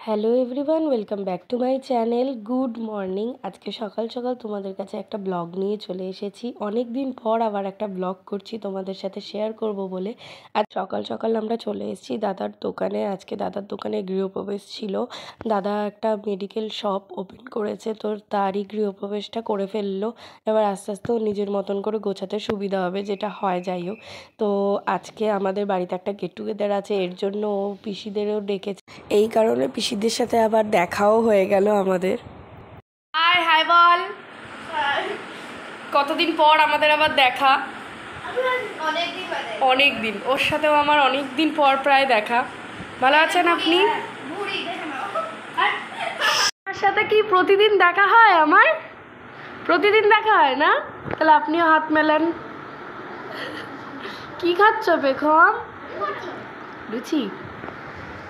Hello everyone, welcome back to my channel. Good morning. আজকে সকাল সকাল তোমাদের কাছে একটা ব্লগ নিয়ে চলে এসেছি। অনেক দিন পর আবার একটা ব্লগ করছি তোমাদের সাথে শেয়ার করব বলে। আজ সকাল সকাল আমরা চলে এসেছি দাদার দোকানে। আজকে দাদার দোকানে গৃহপ্রবেশ ছিল। দাদা একটা মেডিকেল শপ ওপেন করেছে, তো তারই গৃহপ্রবেশটা করে ফেললো। এবার আস্তে আস্তে ও নিজের মতন করে গোছাতে সুবিধা হবে, যেটা হয়। যাই হোক, তো আজকে আমাদের বাড়িতে একটা গেট টুগেদার আছে, এর জন্য ও পিসিদেরও ডেকেছে। এই কারণে পিসিদের সাথে আবার দেখাও হয়ে গেল আমাদের। হাই হাই বল। কতদিন পর আমাদের আবার দেখা। অনেক দিন, ওর সাথেও আমার অনেক দিন পর প্রায় দেখা। ভালো আছেন আপনি? আমার সাথে কি প্রতিদিন দেখা হয়? আমার প্রতিদিন দেখা হয় না? তাহলে আপনিও হাত মেলান। কি খাচ্ছ বেগম? লুচি।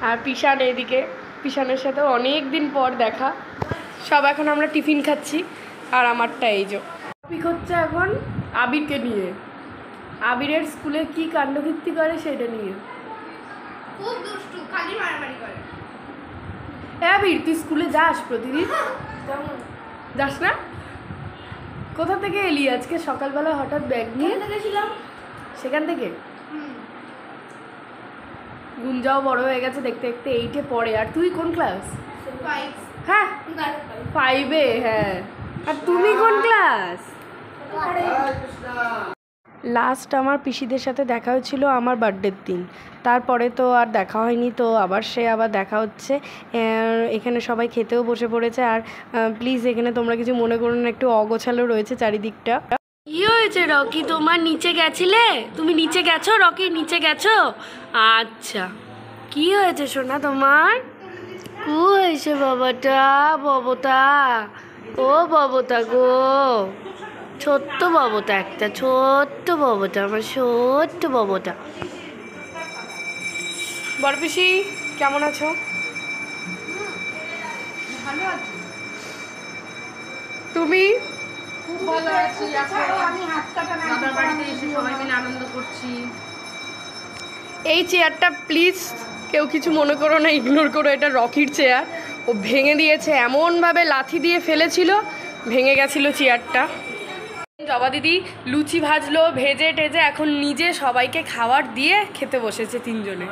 আর পিসান এদিকে, পিসানের সাথে অনেক দিন পর দেখা। সব এখন আমরা টিফিন খাচ্ছি। আর আমারটা এই যে টপিক হচ্ছে এখন আবিরকে নিয়ে। আবিরের স্কুলে কি কাণ্ডকীর্তি করে সেটা নিয়ে। খুব দুষ্টু, খালি মারামারি করে। আবির, তুই স্কুলে যাস প্রতিদিন? যাস না? কোথা থেকে এলি আজকে সকালবেলা হঠাৎ ব্যাগ নিয়ে? গেছিলাম সেখান থেকে? গুঞ্জাও বড় হয়ে গেছে দেখতে দেখতে, 8-এ পড়ে। আর তুই কোন ক্লাস? 5। হ্যাঁ, 5-এ। হ্যাঁ, আর তুমি কোন ক্লাস? লাস্ট আমার পিসিদের সাথে দেখা হয়েছিল আমার বার্থডের দিন। তারপরে তো আর দেখা হয়নি, তো আবার দেখা হচ্ছে। এখানে সবাই খেতেও বসে পড়েছে। আর প্লিজ এখানে তোমরা কিছু মনে করো না, একটু অগোছালো রয়েছে চারিদিকটা। কি হয়েছে রকি, তোমার? নিচে গেছিলে? তুমি নিচে গেছো রকি? নিচে গেছো? আচ্ছা, কি হয়েছে সোনা তোমার? কু হয়েছে বাবাটা? ববতা, ও ববতা গো, ছোট্ট ববতা, একটা ছোট্ট ববতা, আমার ছোট্ট ববতা। বড় পিসি কেমন আছো? ভালো আছি। তুমি? খুব ভালো আছি। আমি হাত কাটা না, দাদার বাড়িতে এসে সবাই মিলে আনন্দ করছি। এই চেয়ারটা প্লিজ কেউ কিছু মনে করো না, ইগনোর করো। এটা রকির চেয়ার। ও ভেঙে দিয়েছে, এমনভাবে লাথি দিয়ে ফেলেছিল, ভেঙে গেছিলো চেয়ারটা। জবা দিদি লুচি ভাজলো, ভেজে টেজে এখন নিজে সবাইকে খাবার দিয়ে খেতে বসেছে। 3 জনে,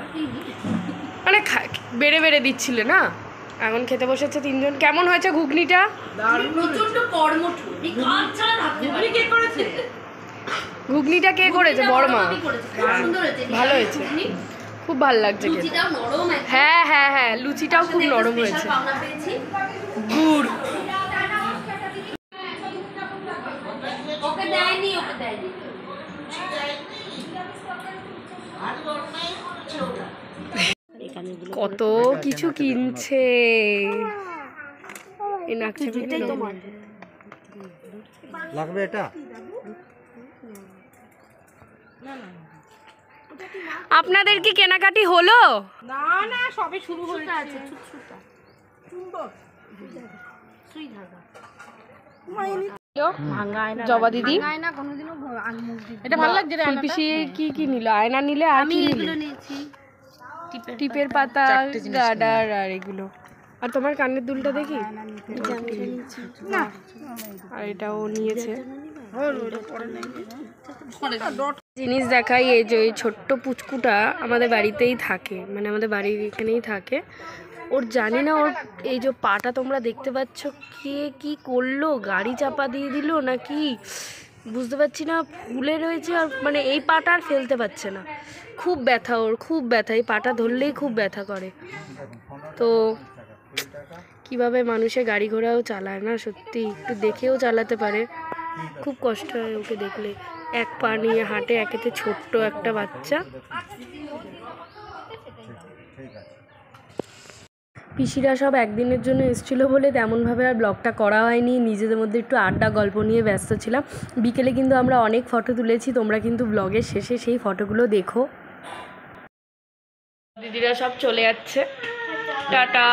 মানে বেড়ে বেড়ে দিচ্ছিল না, এখন খেতে বসেছে 3 জন। কেমন হয়েছে ঘুগনিটা? ঘুগনিটা কে করেছে? বড়মা। ভালো হয়েছে, খুব ভালো লাগছে খেতে। হ্যাঁ হ্যাঁ হ্যাঁ, লুচিটাও খুব নরম হয়েছে। গুড়। কত কিছু কিনছে। লাগবে এটা? আপনাদের কি কেনাকাটি হলো? না না, সবে শুরু হয়েছে। জবা দিদি এটা ভালো লাগছে রে। পিসি কি কি নিল? আয়না নিলে, আর কি নিল? টিপের পাতা, গার্ডার আর এগুলো। আর তোমার কানের দুলটা দেখি না, আর এটাও নিয়েছে। জিনিস দেখাই, এই যে এই ছোট্ট পুচকুটা আমাদের বাড়িতেই থাকে, মানে আমাদের বাড়ির এখানেই থাকে। ওর জানি না, ওর এই যে পাটা তোমরা দেখতে পাচ্ছ, কে কি করলো, গাড়ি চাপা দিয়ে দিল নাকি বুঝতে পারছি না, ফুলে রয়েছে। আর মানে এই পাটা আর ফেলতে পারছে না, খুব ব্যথা ওর, খুব ব্যথা। এই পাটা ধরলেই খুব ব্যথা করে। তো কিভাবে মানুষে গাড়ি ঘোড়াও চালায় না, সত্যি একটু দেখেও চালাতে পারে। খুব কষ্ট হয় ওকে দেখলে, এক পা নিয়ে হাঁটে, একেতে ছোট্ট একটা বাচ্চা। পিসিরা সব একদিনের জন্য এসেছিলো বলে তেমনভাবে আর ব্লগটা করা হয়নি। নিজেদের মধ্যে একটু আড্ডা গল্প নিয়ে ব্যস্ত ছিলাম। বিকেলে কিন্তু আমরা অনেক ফটো তুলেছি, তোমরা কিন্তু ব্লগের শেষে সেই ফটোগুলো দেখো। দিদিরা সব চলে যাচ্ছে, টাটা।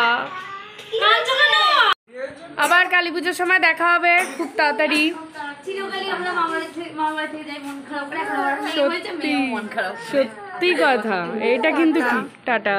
আবার কালী পুজোর সময় দেখা হবে খুব তাড়াতাড়ি। সত্যি কথা, এটা কিন্তু ঠিক। টাটা।